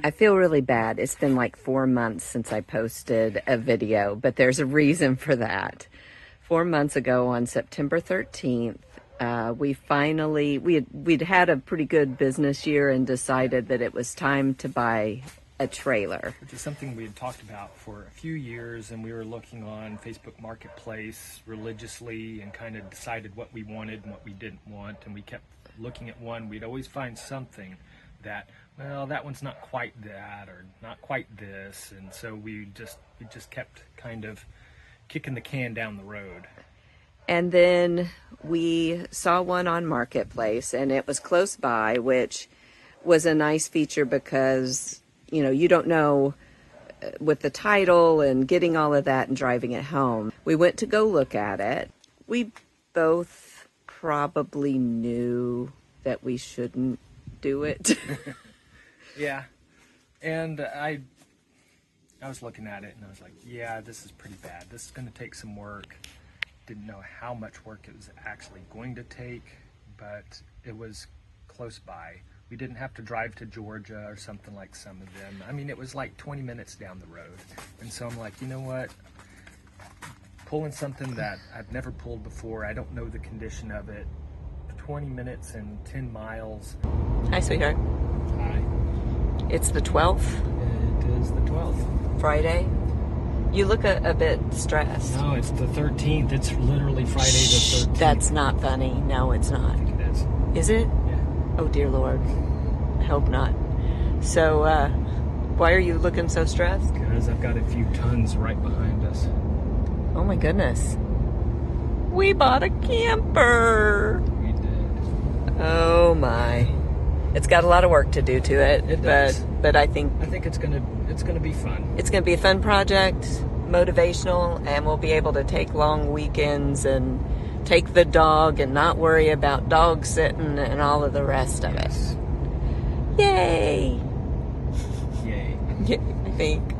I feel really bad. It's been like 4 months since I posted a video, but there's a reason for that. 4 months ago on September 13th, we'd had a pretty good business year and decided that it was time to buy a trailer. Which is something we had talked about for a few years, and we were looking on Facebook Marketplace religiously and kind of decided what we wanted and what we didn't want, and we kept looking at one. We'd always find something that, well, that one's not quite that or not quite this, and so we just kept kind of kicking the can down the road. And then we saw one on Marketplace, and it was close by, which was a nice feature because, you know, you don't know with the title and getting all of that and driving it home. We went to go look at it. We both probably knew that we shouldn't do it. Yeah. And I was looking at it and I was like, yeah, this is pretty bad. This is going to take some work. Didn't know how much work it was actually going to take, but it was close by. We didn't have to drive to Georgia or something like some of them. I mean, it was like 20 minutes down the road. And so I'm like, you know what? Pulling something that I've never pulled before, I don't know the condition of it. 20 minutes and 10 miles. Hi, sweetheart. Hi. It's the 12th. It is the 12th. Friday. You look a bit stressed. No, it's the 13th. It's literally Friday the 13th. That's not funny. No, it's not. I think it is. Is it? Yeah. Oh, dear Lord. I hope not. So, why are you looking so stressed? Because I've got a few tons right behind us. Oh, my goodness. We bought a camper. We did. Oh, my. It's got a lot of work to do to it. It does. But I think it's gonna be fun. It's gonna be a fun project, motivational, and we'll be able to take long weekends and take the dog and not worry about dog sitting and all of the rest of it. Yay! Yay. I think.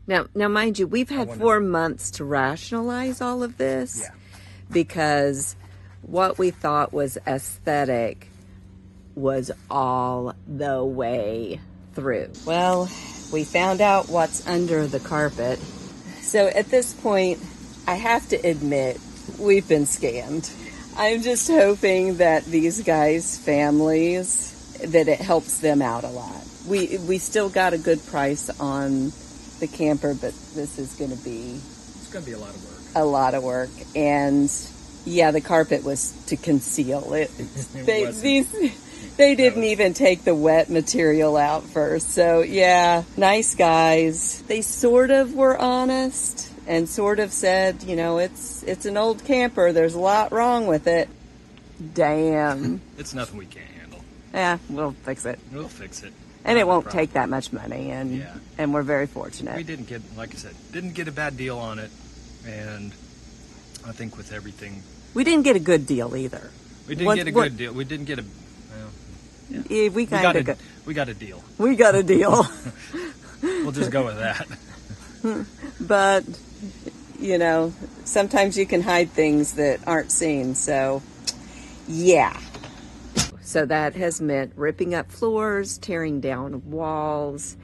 Now, mind you, we've had 4 months to rationalize all of this. Yeah. Because what we thought was aesthetic was all the way through. Well, we found out what's under the carpet. So at this point, I have to admit, we've been scammed. I'm just hoping that these guys' families, that it helps them out a lot. We still got a good price on the camper, but this is going to be... It's going to be a lot of work. A lot of work. And yeah, the carpet was to conceal it. They didn't even take the wet material out first. So yeah, nice guys. They sort of were honest and sort of said, you know, it's an old camper. There's a lot wrong with it. Damn. It's nothing we can't handle. Yeah, we'll fix it. We'll fix it. And it won't take that much money, and we're very fortunate. We didn't get, like I said, a bad deal on it, and I think with everything... We didn't get a good deal either. We didn't get a good deal. We didn't get a... Well, yeah. We got a deal. We got a deal. We got a deal. We'll just go with that. But, you know, sometimes you can hide things that aren't seen, so, yeah. So that has meant ripping up floors, tearing down walls,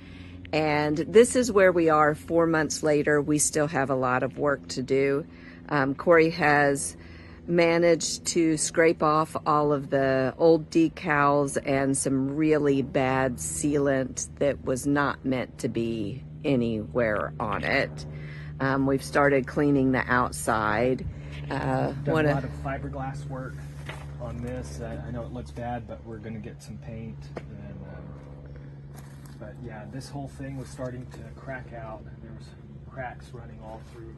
and this is where we are 4 months later. We still have a lot of work to do. Corey has managed to scrape off all of the old decals and some really bad sealant that was not meant to be anywhere on it. We've started cleaning the outside. Done a lot of fiberglass work on this. I know it looks bad, but we're going to get some paint. But yeah, this whole thing was starting to crack out. There was cracks running all through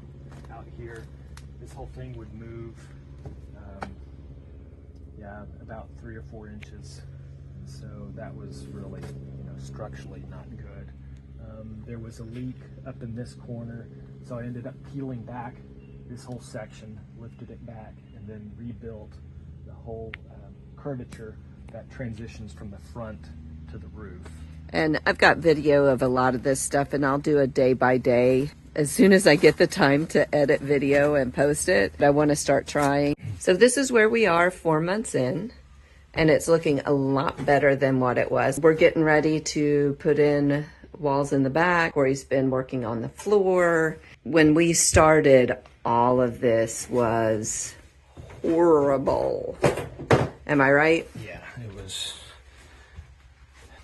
out here. This whole thing would move, about 3 or 4 inches. And so that was really, structurally not good. There was a leak up in this corner, so I ended up peeling back this whole section, lifted it back, and then rebuilt the whole curvature that transitions from the front to the roof. And I've got video of a lot of this stuff, and I'll do a day by day. As soon as I get the time to edit video and post it, I want to start trying. So this is where we are 4 months in. and it's looking a lot better than what it was. We're getting ready to put in walls in the back. Corey's been working on the floor. When we started, all of this was horrible. Am I right? Yeah, it was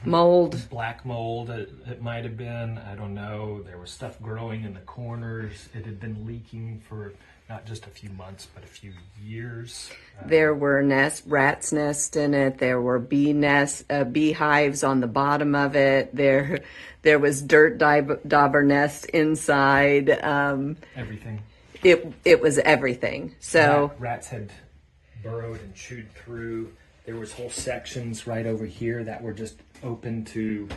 mold. Black mold, it might have been. I don't know. There was stuff growing in the corners. It had been leaking for not just a few months, but a few years. There were rats' nests in it. There were beehives on the bottom of it. There was dirt dauber nest inside. Everything. It was everything. So rats had burrowed and chewed through. There was whole sections right over here that were just open to,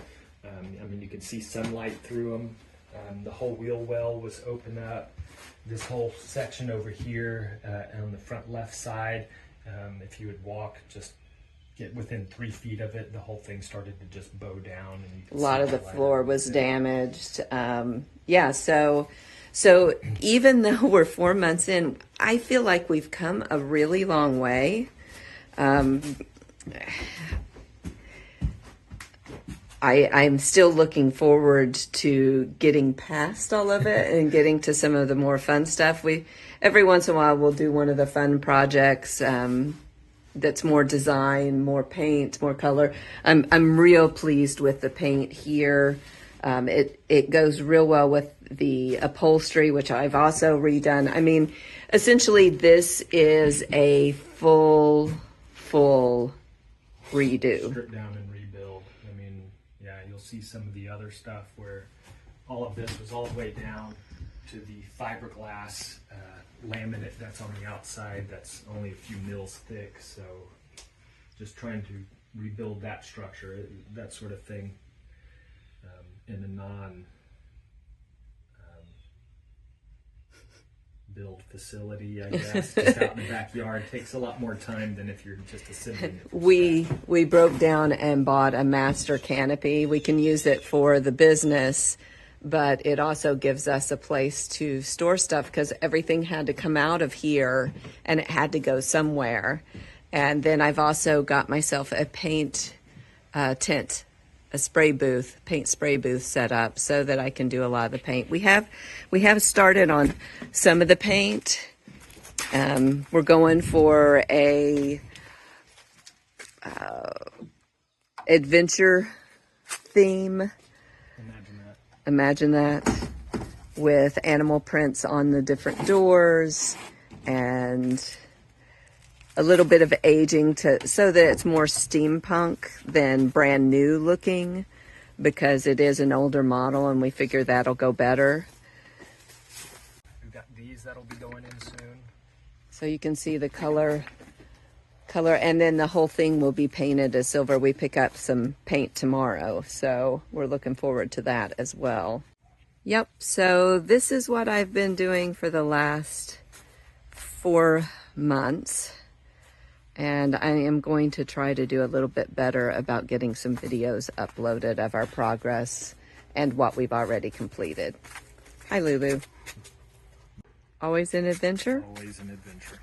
I mean, you could see sunlight through them. The whole wheel well was open up. This whole section over here on the front left side, if you would walk, just get within 3 feet of it, the whole thing started to just bow down. And you could a lot see of the floor was damaged. Yeah, so even though we're 4 months in, I feel like we've come a really long way. I'm still looking forward to getting past all of it and getting to some of the more fun stuff. Every once in a while we'll do one of the fun projects that's more design, more paint, more color. I'm real pleased with the paint here. It goes real well with the upholstery, which I've also redone. I mean, essentially this is a full redo. Strip down and rebuild. I mean, yeah, you'll see some of the other stuff where all of this was all the way down to the fiberglass laminate that's on the outside. That's only a few mils thick. So just trying to rebuild that structure, that sort of thing, in a non build facility, I guess, just out in the backyard. Takes a lot more time than if you're just assembling it. We broke down and bought a master canopy. We can use it for the business, but it also gives us a place to store stuff because everything had to come out of here and it had to go somewhere. And then I've also got myself a paint tent, a paint spray booth set up so that I can do a lot of the paint. We have started on some of the paint. We're going for a adventure theme. Imagine that with animal prints on the different doors and a little bit of aging so that it's more steampunk than brand new looking, because it is an older model and we figure that'll go better. We've got these that'll be going in soon. So you can see the color, and then the whole thing will be painted as silver. We pick up some paint tomorrow, so we're looking forward to that as well. Yep, so this is what I've been doing for the last 4 months. And I am going to try to do a little bit better about getting some videos uploaded of our progress and what we've already completed. Hi, Lulu. Always an adventure? Always an adventure.